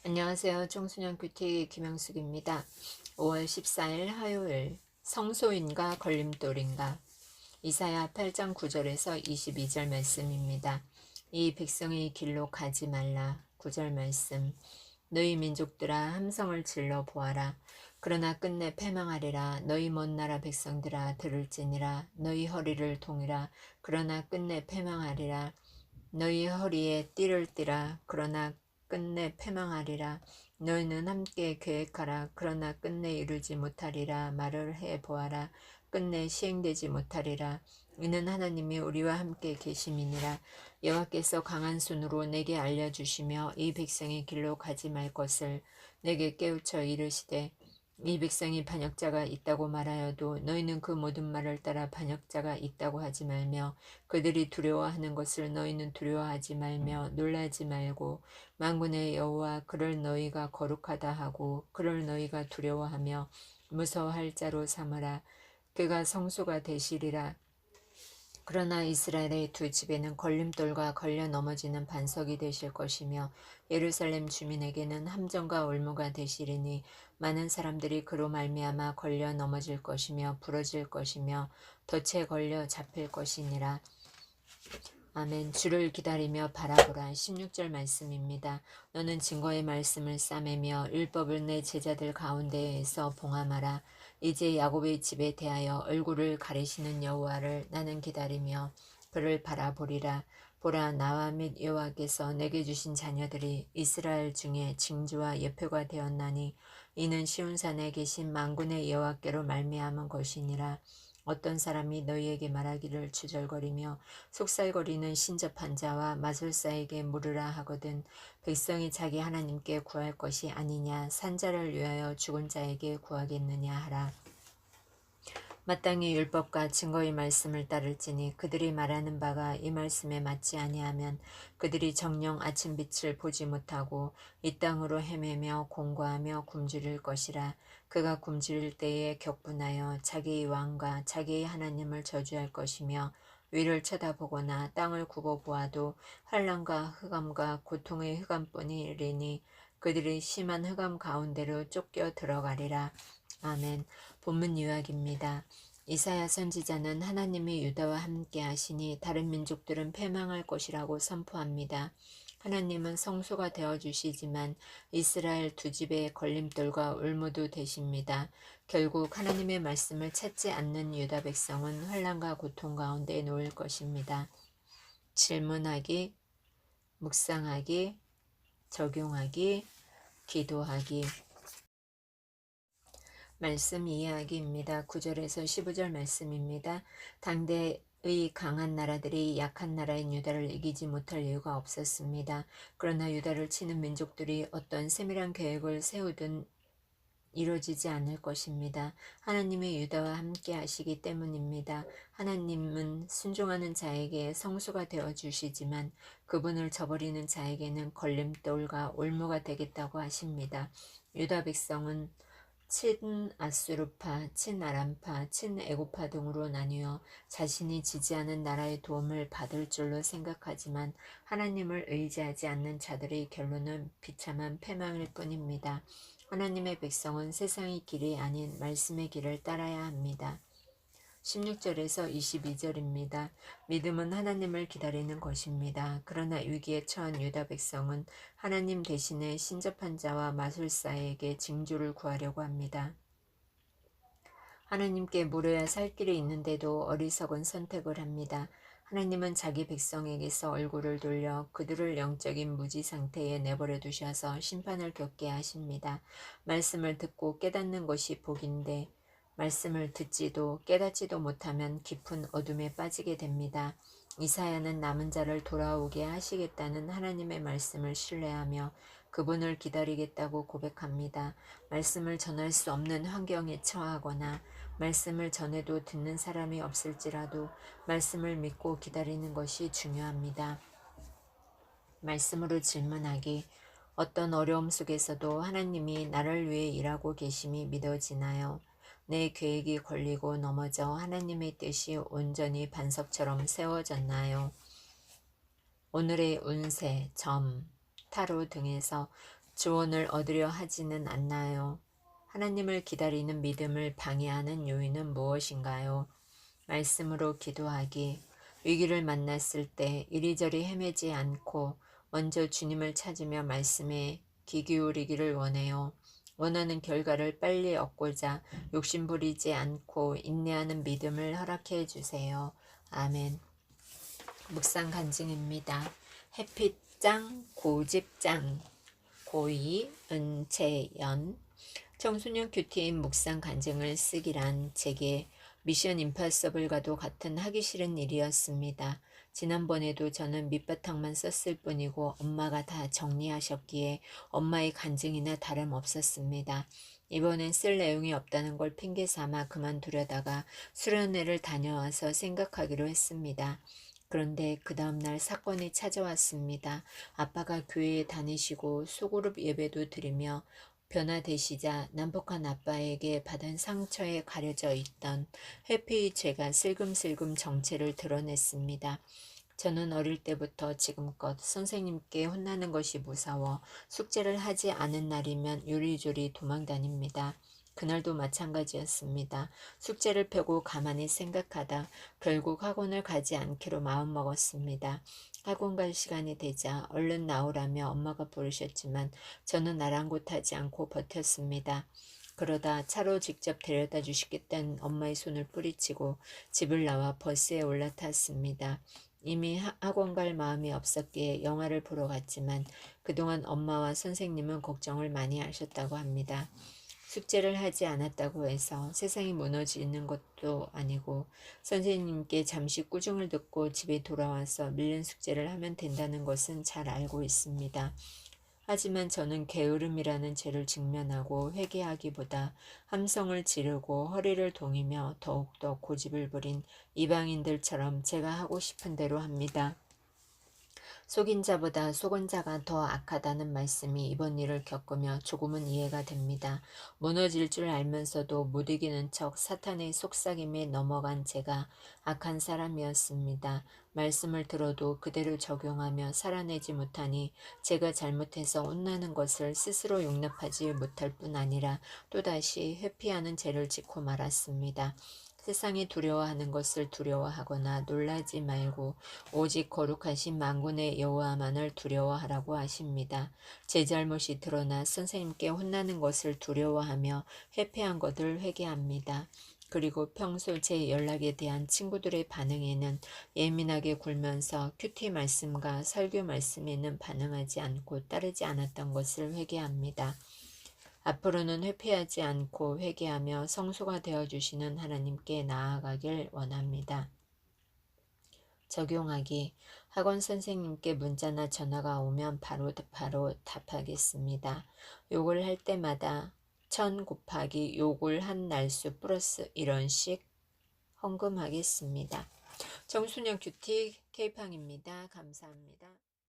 안녕하세요. 청소년 큐티 김영숙입니다. 5월 14일 화요일 성소인가 걸림돌인가 이사야 8장 9절에서 22절 말씀입니다. 이 백성의 길로 가지 말라. 9절 말씀. 너희 민족들아 함성을 질러 보아라. 그러나 끝내 패망하리라. 너희 먼 나라 백성들아 들을지니라. 너희 허리를 동이라. 그러나 끝내 패망하리라. 너희 허리에 띠를 띠라. 그러나 끝내 패망하리라. 너희는 함께 계획하라. 그러나 끝내 이루지 못하리라. 말을 해 보아라. 끝내 시행되지 못하리라. 이는 하나님이 우리와 함께 계심이니라. 여호와께서 강한 손으로 내게 알려주시며 이 백성의 길로 가지 말 것을 내게 깨우쳐 이르시되, 이 백성이 반역자가 있다고 말하여도 너희는 그 모든 말을 따라 반역자가 있다고 하지 말며, 그들이 두려워하는 것을 너희는 두려워하지 말며 놀라지 말고, 만군의 여호와 그를 너희가 거룩하다 하고 그를 너희가 두려워하며 무서워할 자로 삼으라. 그가 성소가 되시리라. 그러나 이스라엘의 두 집에는 걸림돌과 걸려 넘어지는 반석이 되실 것이며, 예루살렘 주민에게는 함정과 올무가 되시리니 많은 사람들이 그로 말미암아 걸려 넘어질 것이며 부러질 것이며 덫에 걸려 잡힐 것이니라. 아멘. 주를 기다리며 바라보라. 16절 말씀입니다. 너는 증거의 말씀을 싸매며 율법을 내 제자들 가운데에서 봉함하라. 이제 야곱의 집에 대하여 얼굴을 가리시는 여호와를 나는 기다리며 그를 바라보리라. 보라, 나와 및 여호와께서 내게 주신 자녀들이 이스라엘 중에 징조와 예표가 되었나니 이는 시온산에 계신 만군의 여호와께로 말미암은 것이니라. 어떤 사람이 너희에게 말하기를 주절거리며 속살거리는 신접한 자와 마술사에게 물으라 하거든, 백성이 자기 하나님께 구할 것이 아니냐, 산자를 위하여 죽은 자에게 구하겠느냐 하라. 마땅히 율법과 증거의 말씀을 따를지니 그들이 말하는 바가 이 말씀에 맞지 아니하면 그들이 정녕 아침빛을 보지 못하고 이 땅으로 헤매며 공고하며 굶주릴 것이라. 그가 굶주릴 때에 격분하여 자기의 왕과 자기의 하나님을 저주할 것이며, 위를 쳐다보거나 땅을 굽어 보아도 환난과 흑암과 고통의 흑암뿐이리니 그들이 심한 흑암 가운데로 쫓겨 들어가리라. 아멘. 본문 요약입니다. 이사야 선지자는 하나님이 유다와 함께 하시니 다른 민족들은 패망할 것이라고 선포합니다. 하나님은 성소가 되어주시지만 이스라엘 두 집의 걸림돌과 울무도 되십니다. 결국 하나님의 말씀을 찾지 않는 유다 백성은 환난과 고통 가운데 놓일 것입니다. 질문하기, 묵상하기, 적용하기, 기도하기. 말씀 이해하기입니다. 9절에서 15절 말씀입니다. 당대의 강한 나라들이 약한 나라인 유다를 이기지 못할 이유가 없었습니다. 그러나 유다를 치는 민족들이 어떤 세밀한 계획을 세우든 이루어지지 않을 것입니다. 하나님의 유다와 함께 하시기 때문입니다. 하나님은 순종하는 자에게 성소가 되어 주시지만 그분을 저버리는 자에게는 걸림돌과 올무가 되겠다고 하십니다. 유다 백성은 친아수르파, 친아람파, 친애고파 등으로 나뉘어 자신이 지지하는 나라의 도움을 받을 줄로 생각하지만 하나님을 의지하지 않는 자들의 결론은 비참한 패망일 뿐입니다. 하나님의 백성은 세상의 길이 아닌 말씀의 길을 따라야 합니다. 16절에서 22절입니다. 믿음은 하나님을 기다리는 것입니다. 그러나 위기에 처한 유다 백성은 하나님 대신에 신접한 자와 마술사에게 징조를 구하려고 합니다. 하나님께 물어야 살 길이 있는데도 어리석은 선택을 합니다. 하나님은 자기 백성에게서 얼굴을 돌려 그들을 영적인 무지 상태에 내버려 두셔서 심판을 겪게 하십니다. 말씀을 듣고 깨닫는 것이 복인데 말씀을 듣지도 깨닫지도 못하면 깊은 어둠에 빠지게 됩니다. 이사야는 남은 자를 돌아오게 하시겠다는 하나님의 말씀을 신뢰하며 그분을 기다리겠다고 고백합니다. 말씀을 전할 수 없는 환경에 처하거나 말씀을 전해도 듣는 사람이 없을지라도 말씀을 믿고 기다리는 것이 중요합니다. 말씀으로 질문하기. 어떤 어려움 속에서도 하나님이 나를 위해 일하고 계심이 믿어지나요? 내 계획이 걸리고 넘어져 하나님의 뜻이 온전히 반석처럼 세워졌나요? 오늘의 운세, 점, 타로 등에서 조언을 얻으려 하지는 않나요? 하나님을 기다리는 믿음을 방해하는 요인은 무엇인가요? 말씀으로 기도하기. 위기를 만났을 때 이리저리 헤매지 않고 먼저 주님을 찾으며 말씀에 귀 기울이기를 원해요. 원하는 결과를 빨리 얻고자 욕심부리지 않고 인내하는 믿음을 허락해 주세요. 아멘. 묵상 간증입니다. 햇빛장, 고집장, 고이, 은채연. 청소년 큐티인 묵상 간증을 쓰기란 제게 미션 임파서블과도 같은 하기 싫은 일이었습니다. 지난번에도 저는 밑바탕만 썼을 뿐이고 엄마가 다 정리하셨기에 엄마의 간증이나 다름없었습니다. 이번엔 쓸 내용이 없다는 걸 핑계 삼아 그만두려다가 수련회를 다녀와서 생각하기로 했습니다. 그런데 그 다음날 사건이 찾아왔습니다. 아빠가 교회에 다니시고 소그룹 예배도 드리며 변화되시자 남북한 아빠에게 받은 상처에 가려져 있던 회피의 죄가 슬금슬금 정체를 드러냈습니다. 저는 어릴 때부터 지금껏 선생님께 혼나는 것이 무서워 숙제를 하지 않은 날이면 요리조리 도망다닙니다. 그날도 마찬가지였습니다. 숙제를 펴고 가만히 생각하다 결국 학원을 가지 않기로 마음먹었습니다. 학원 갈 시간이 되자 얼른 나오라며 엄마가 부르셨지만 저는 아랑곳하지 않고 버텼습니다. 그러다 차로 직접 데려다 주시겠다는 엄마의 손을 뿌리치고 집을 나와 버스에 올라탔습니다. 이미 학원 갈 마음이 없었기에 영화를 보러 갔지만 그동안 엄마와 선생님은 걱정을 많이 하셨다고 합니다. 숙제를 하지 않았다고 해서 세상이 무너지는 것도 아니고 선생님께 잠시 꾸중을 듣고 집에 돌아와서 밀린 숙제를 하면 된다는 것은 잘 알고 있습니다. 하지만 저는 게으름이라는 죄를 직면하고 회개하기보다 함성을 지르고 허리를 동이며 더욱더 고집을 부린 이방인들처럼 제가 하고 싶은 대로 합니다. 속인 자보다 속은 자가 더 악하다는 말씀이 이번 일을 겪으며 조금은 이해가 됩니다. 무너질 줄 알면서도 못 이기는 척 사탄의 속삭임에 넘어간 제가 악한 사람이었습니다. 말씀을 들어도 그대로 적용하며 살아내지 못하니 제가 잘못해서 혼나는 것을 스스로 용납하지 못할 뿐 아니라 또다시 회피하는 죄를 짓고 말았습니다. 세상이 두려워하는 것을 두려워하거나 놀라지 말고 오직 거룩하신 만군의 여호와만을 두려워하라고 하십니다. 제 잘못이 드러나 선생님께 혼나는 것을 두려워하며 회피한 것을 회개합니다. 그리고 평소 제 연락에 대한 친구들의 반응에는 예민하게 굴면서 큐티 말씀과 설교 말씀에는 반응하지 않고 따르지 않았던 것을 회개합니다. 앞으로는 회피하지 않고 회개하며 성소가 되어주시는 하나님께 나아가길 원합니다. 적용하기. 학원 선생님께 문자나 전화가 오면 바로 답하겠습니다. 욕을 할 때마다 1000 곱하기 욕을 한 날수 플러스 이런 식 헌금하겠습니다. 청소년 큐티 K팡입니다. 감사합니다.